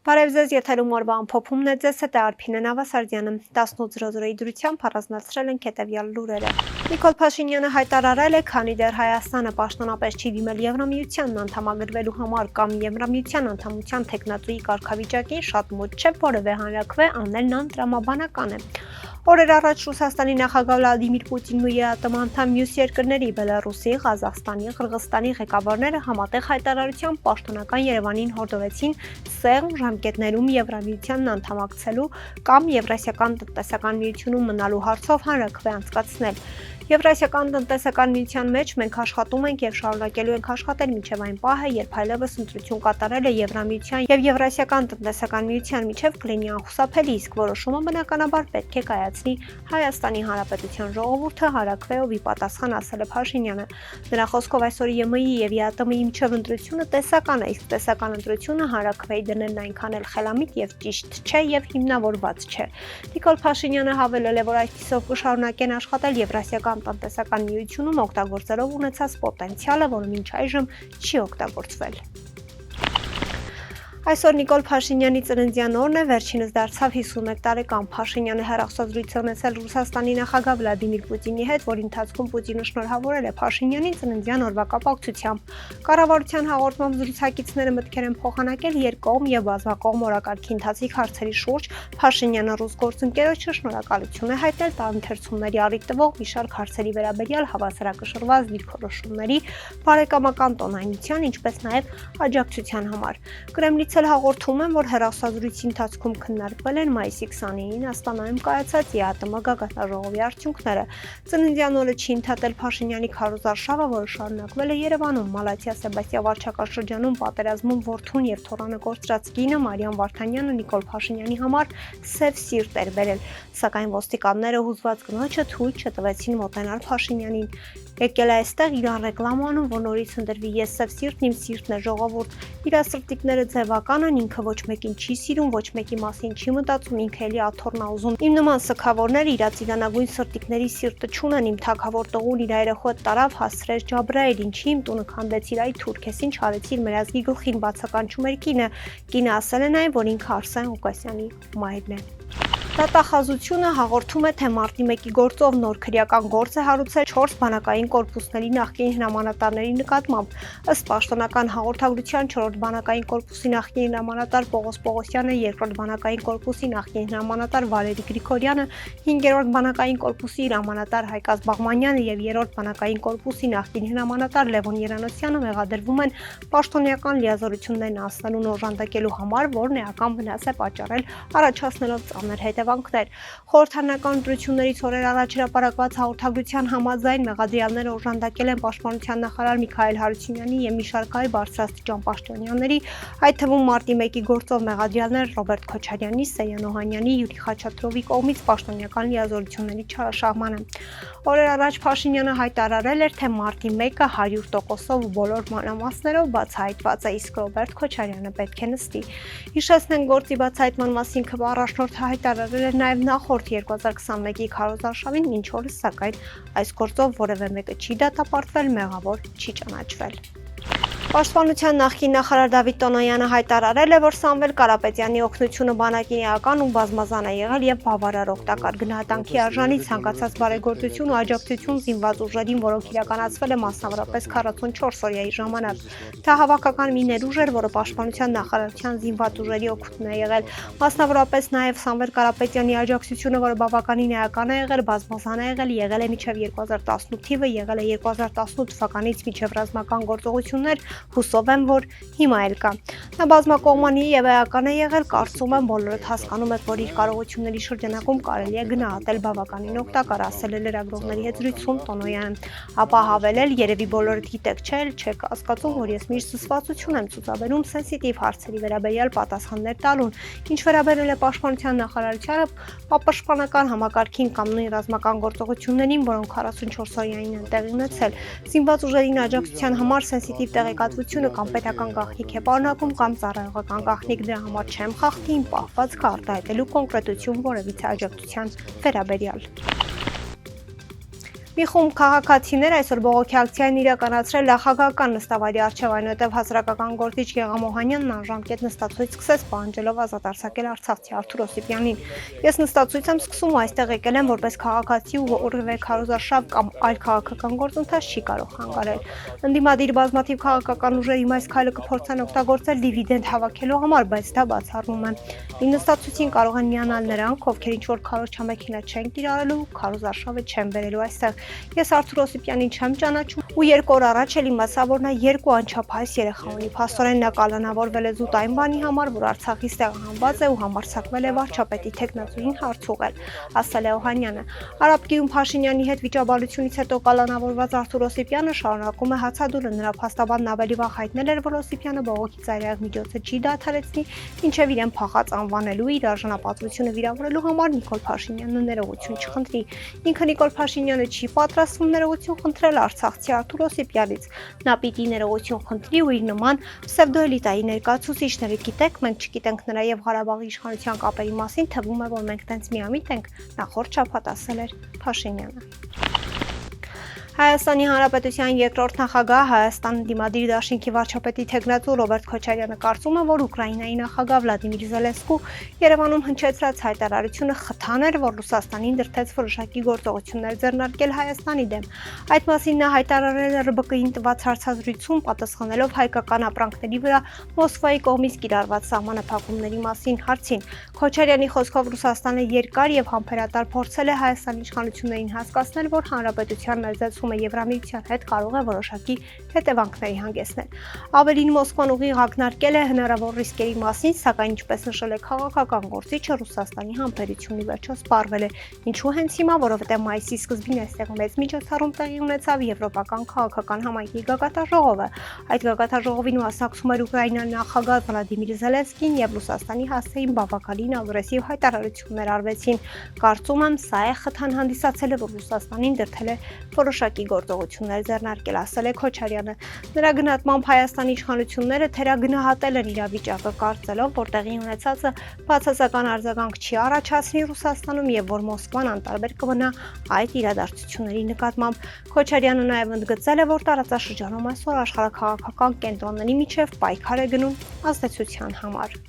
Բարև ձեզ, եթերում օրվա ամփոփումն է, ձեզ հետ է Արփինե Նավասարդյանը, 18:00-ի դրությամբ առանձնացրել ենք հետևյալ լուրերը։ Նիկոլ Փաշինյանը հայտարարել է, քանի դեռ Հայաստանը պաշտոնապես չի դիմել Եվրամիությանն անդամագրվելու համար կամ Եվրամիության անդամության թեկնածուի կարգավիճակին, շատ մոտ չէ որևէ հանրաքվե անելն անտրամաբանական է։ Օրեր առաջ Ռուսաստանի նախագահ Վլադիմիր Պուտինն ու ԵԱՏՄ անդամ մյուս երկրների Բելառուսի, Ղազախստանի, Қырғызստանի ղեկավարները համատեղ հայտարարությամբ պաշտոնական Երևանին հորդորեցին սեղմ ժամկետներում Եվրամիությանն անդամակցելու կամ Եվրասիական տնտեսական միությունում մնալու հարցով հանրաքվե անցկացնել։ Եվրասիական տնտեսական միության մեջ մենք աշխատում ենք եւ շարունակելու ենք աշխատել մինչեւ այն պահը, երբ այլևս ընտրություն կատարելը Եվրամիության եւ Եվրասիական տնտեսական միության միջև կլինի անխուսափելի, իսկ որոշումը բնականաբար պետք է կայացնի Հայաստանի Հանրապետության ժողովուրդը հանրաքվեով ի պատասխան, ասել է Փաշինյանը։ Նրա խոսքով այսօր ԵՄ-ի եւ ԵԱՏՄ-ի միջև ընտրությունը տեսական է, իսկ տեսական ընտրությունը հանրաքվեի դնելն այնքան էլ խելամիտ եւ ճիշտ չէ եւ հիմնավորված չէ։ Նիկոլ Փաշինյանը հավելել է, որ այսպիսով կշարունակեն աշխատել Եվրասիական տնտեսական միությունում օգտագործելով ունեցած պոտենցիալը, որը մինչ այժմ չի օգտագործվել։ Այսօր Նիկոլ Փաշինյանի ծննդյան օրն է, վերջինս դարձավ 51 տարեկան։ Փաշինյանը հեռախոսազրույց է ունեցել Ռուսաստանի նախագահ Վլադիմիր Պուտինի հետ, որի ընթացքում Պուտինը շնորհավորել է Փաշինյանին ծննդյան օրվա կապակցությամբ։ Կառավարության հաղորդմամբ զրուցակիցները մտքեր են փոխանակել երկկողմ եւ բազմակողմ օրակարգի ընթացիկ հարցերի շուրջ։ Փաշինյանը ռուս գործընկերոջը շնորհակալություն է հայտնել տարընթերցումների առիթ տվող մի շարք հարցերի վերաբերյալ հավասարակշռված դիրքորոշումների, բարեկամական տոնայնության, ինչպես նաեւ աջակցության համար։ Կրեմլից հաղորդում են, որ հեռախոսազրույցի ընթացքում քննարկվել են մայիսի 29-ին Աստանայում կայացած ԵԱՏՄ գագաթնաժողովի արդյունքները։ Ծննդյան օրը չի ընդհատել Փաշինյանի քարոզարշավը, որը շարունակվել է Երևանում։ Մալաթիա Սեբաստիա վարչակարգ պատերազմում որդուն եւ թոռանը կորցրած կինը Մարիամ Վարդանյանը Նիկոլ Փաշինյանի համար սև սիրտ էր բերել, սակայն ոստիկանները հուզված կնոջը թույլ չտվեցին մոտենալ Փաշինյանին։ Եկել է այստեղ իրան ռեկլամ անում, որ նորից ընդրվի ես սև սիրտն իմ սիրտն է ժողովուրդ։ Իր սրտիկները ձևական են, ինքը ոչ մեկին չի սիրում, ոչ մեկի մասին չի մտածում, ինքը էլի աթոռն ա ուզում։ Իմ նման սքավորներ իրաց իրանագույն սրտիկների սիրտը չունեն, իմ թագավոր տղուն իր երեխու տարավ հասցրեց Ջաբրայել, ինչի իմ տունը քանդեցիր, այ թուրք, ես ինչ արեցիր մեր ազգի գլխին, բացականչում էր կինը։ Կինը ասել է նաև, որ ինքը Արսեն Ղուկասյանի մայրն է։ Դատախազությունը հաղորդում է, թե մարտի 1-ի գործով նոր քրեական գործ է հարուցել 4 բանակային կորպուսների նախկին հրամանատարների նկատմամբ։ Ըստ պաշտոնական հաղորդագրության 4-րդ բանակային կորպուսի նախկին հրամանատար Պողոս Պողոսյանը, 2-րդ բանակային կորպուսի նախկին հրամանատար Վալերի Գրիգորյանը, 5-րդ բանակային կորպուսի հրամանատար Հայկ Ազբաղմանյանը եւ 3-րդ բանակային կորպուսի նախկին հրամանատար Լևոն Երանոսյանը մեղադրվում են պաշտոնական լիազորություններն անցնելուն օժանդակելու համար, որն էական վնաս է պատճառել, առաջացնելով ծանր հետևանքներ։ Խորհրդարանական ընտրություններից օրեր առաջ հրապարակված հաղորդագրության համաձայն մեղադրյալները օժանդակել են պաշտպանության նախարար Միքայել Հարությունյանի եւ մի շարք այլ բարձրաստիճան պաշտոնյաների, այդ թվում մարտի 1-ի գործով մեղադրյալներ Ռոբերտ Քոչարյանի, Սեյան Օհանյանի, Յուրի Խաչատրովի կողմից պաշտոնական լիազորությունների չարաշահմանը։ Օրեր առաջ Փաշինյանը հայտարարել էր, թե մարտի 1-ը 100%-ով ու բոլոր մանրամասներով բացահայտված է, իսկ Ռոբերտ Քոչարյանը պետք է նստի։ Հիշեցնենք, գործի բացահայտման մասին առաջնորդը հայտարարել էր նաև նախորդ 2021-ի քարոզարշավին, մինչ օրս սակայն այս գործով որևէ մեկը չի դատապարտվել, մեղավոր չի ճանաչվել։ Պաշտպանության նախկին նախարար Դավիթ Տոնոյանը հայտարարել է, որ Սամվել Կարապետյանի օգնությունը բանակին էական ու բազմազան է եղել եւ բավարար օգտակար գնահատանքի արժանի ցանկացած բարեգործություն ու աջակցություն զինված ուժերին, որոնք իրականացվել է մասնավորապես 44 օրյայի ժամանակ։ Դա հավաքական մի ներուժ էր, որը պաշտպանության նախարարության զինված ուժերի օգուտն է եղել։ Մասնավորապես նաեւ Սամվել Կարապետյանի աջակցությունը, որը բավականին էական է եղել, բազմազան է եղել է մինչեւ 2018 թիվը, եղել է 2018 թվականից մինչեւ ռազմական գործողություններ, հուսով եմ, որ հիմա էլ կա։ Նա բազմակողմանի եւ էական է եղել, կարծում եմ բոլորդ հասկանում եք, որ իր կարողությունների շրջանակում կարելի է գնահատել բավականին օգտակար, ասել է լրագրողների հետ զրույցում Տոնոյանը։ Ապա հավելել, երևի բոլորդ գիտեք, չէ՞, չեք հասկացում, որ ես միշտ զսպվածություն եմ ցուցաբերում սենսիտիվ հարցերի վերաբերյալ պատասխաններ տալուն։ Ինչ վերաբերել է պաշտպանության նախարարությանը, պաշտպանական համակարգին կամ նույն ռազմական գործողություններին, որոնք 44 օրյային են տեղի ունեցել, զինված ուժերին աջակցության համար սենսիտիվ տեղեկատվությունը կամ պետական գաղտնիք է պարունակում կամ ծառայողական գաղտնիք, դրա համար չեմ խախտի իմ պահվածքը արտահայտելու կոնկրետություն որևիցե աջակցության վերաբերյալ։ Մի խումբ քաղաքացիներ այսօր բողոքի ակցիան իրականացրել նախագահական նստավայրի առջև, այնուհետև հասարակական գործիչ Գեգամ Օհանյանն անժամկետ նստածույց սկսեց պահանջելով ազատ արձակել արցախցի Արթուր Օսիպյանին։ Ես նստածույց եմ սկսում ու այստեղ եկել եմ որպես քաղաքացի ու որևէ քարոզարշավ կամ այլ քաղաքական գործընթաց չի կարող հանգարել։ Ընդդիմադիր բազմաթիվ քաղաքական ուժերի այս քայլը կփորձեն օգտագործել դիվիդենդ հավաքելու համար, բայց դա բացառվում է։ Իմ նստածույցին կարող են միանալ նրանք, ովքեր ինչ-որ քարոզ չամեքենա չեն կիրառելու, քարոզարշավը չեն բերելու այստեղ։ Ես Արթուր Օսիպյանին չեմ ճանաչում ու 2 օր առաջ էլ իմացա, որ նա 2 անչափահաս երեխա ունի։ Փաստորեն նա կալանավորվել է զուտ այն բանի համար, որ Արցախից տեղահանված է ու համարձակվել է վարչապետի թեկնածուին հարց ուղղել, ասել է Օհանյանը։ Արաբկիում Փաշինյանի հետ վիճաբանությունից հետո կալանավորված Արթուր Օսիպյանը շարունակում է հացադուլը։ Նրա փաստաբանն ավելի վաղ հայտնել էր, որ Օսիպյանը բողոքի ծայրահեղ միջոցը չի դադարեցնի, ինչև իրեն փախած անվանելու իր արժանապատվությունը վիրավորելու համար Նիկոլ Փաշինյանը ներողություն չխնդրի։ Ինքը Նիկոլ Փաշինյանը չի պատրաստվում ներողություն խնդրել արցախցի Արթուր Օսիպյանից։ Նա պիտի ներողություն խնդրի ու իր նման պսևդոէլիտայի ներկայացուցիչները, գիտեք, մենք չգիտենք նրա եւ Ղարաբաղի իշխանության կապերի մասին, թվում է, որ մենք տենց միամիտ ենք, նախորդ շաբաթ ասել էր Փաշինյանը։ Հայաստանի Հանրապետության երկրորդ նախագահ Հայաստան դիմադիր դաշինքի վարչապետի թեկնածու Ռոբերտ Քոչարյանը կարծում է, որ Ուկրաինայի նախագահ Վլադիմիր Զելենսկու Երևանում հնչեցրած հայտարարությունը խթան էր, որ Ռուսաստանին դրդեց որոշակի գործողություններ ձեռնարկել Հայաստանի դեմ։ Այդ մասին նա հայտարարել է ՌԲԿ-ին տված հարցազրույցում, պատասխանելով հայկական ապրանքների վրա Մոսկվայի կողմից կիրառված սահմանափակումների մասին հարցին։ Քոչարյանի խոսքով Ռուսաստանը երկար եւ համբերատար փորձել է Հայաստանի իշխանություններին հասկացնել, որ հանրապետության ներձեցումը Եվրամիության հետ կարող է որոշակի հետևանքների հանգեցնել։ Ավելին Մոսկվան ուղիղ ակնարկել է հնարավոր ռիսկերի մասին, սակայն ինչպես նշել է քաղաքական գործիչը, Ռուսաստանի համբերությունն ի վերջո սպառվել է։ Ինչու հենց հիմա, որովհետև մայիսի սկզբին այստեղ մեծ միջոցառում տեղի ունեցավ Եվրոպական քաղաքական համայնքի գագաթնաժողովը։ Այդ գագաթնաժողովին մասնակցում էր Ուկրաինայի նախագահ Վլադիմիր Զելենսկին եւ Ռուսաստանի հասցեին բավականին ագրեսիվ հայտարարություններ արվեցին։ Կարծում եմ, սա է խթան հանդիսացել, որ Ռուսաստանին դրդել է որոշակի գործողություններ ձեռնարկել, ասել է Քոչարյանը։ Նրա գնահատմամբ Հայաստանի իշխանությունները թերագնահատել են իրավիճակը, կարծելով, որ տեղի ունեցածը բացասական արձագանք չի առաջացնի Ռուսաստանում եւ որ Մոսկվան անտարբեր կմնա այդ իրադարձությունների նկատմամբ։ Քոչարյանը նաեւ ընդգծել է, որ տարածաշրջանում այսօր աշխարհաքաղաքական կենտրոնների միջև պայքար է գնում ազդեցության համար։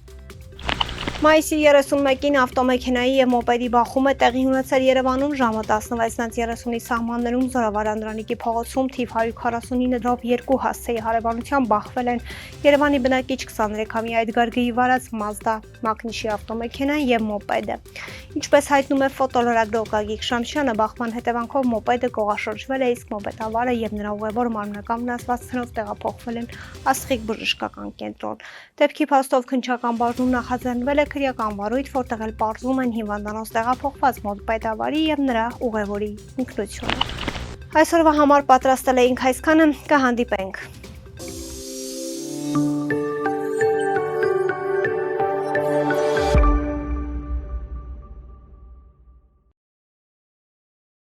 Մայիսի 31-ին ավտոմեքենայի եւ մոպեդի բախում է տեղի ունեցել Երևանում ժամը 16:30-ի սահմաններում Զորավար-Անդրանիկի փողոցում թիվ 149-2 հասցեի հարևանությամբ բախվել են Երևանի բնակիչ 23-ամյա Էդգար Գիվարած Mazda Մակնիշի ավտոմեքենան եւ մոպեդը։ Ինչպես հայտնում է ֆոտոլրագրող Գագիկ Շամշյանը, բախման հետևանքով մոպեդը կողաշրջվել է, իսկ մոպեդավարը եւ նրա ուղևոր մարմնական վնասվածքներով տեղափոխվել են Աստղիկ բժշկական կենտրոն։ Դեպքի փաստով քննչական բաժնում նախաձեռնվել է քրեական վարույթ, որտեղ էլ պարզում են հիվանդանոց տեղափոխված մոպեդավարի եւ նրա ուղևորի ինքնությունը։ Այսօրվա համար պատրաստել էինք այսքանը, կհանդիպենք։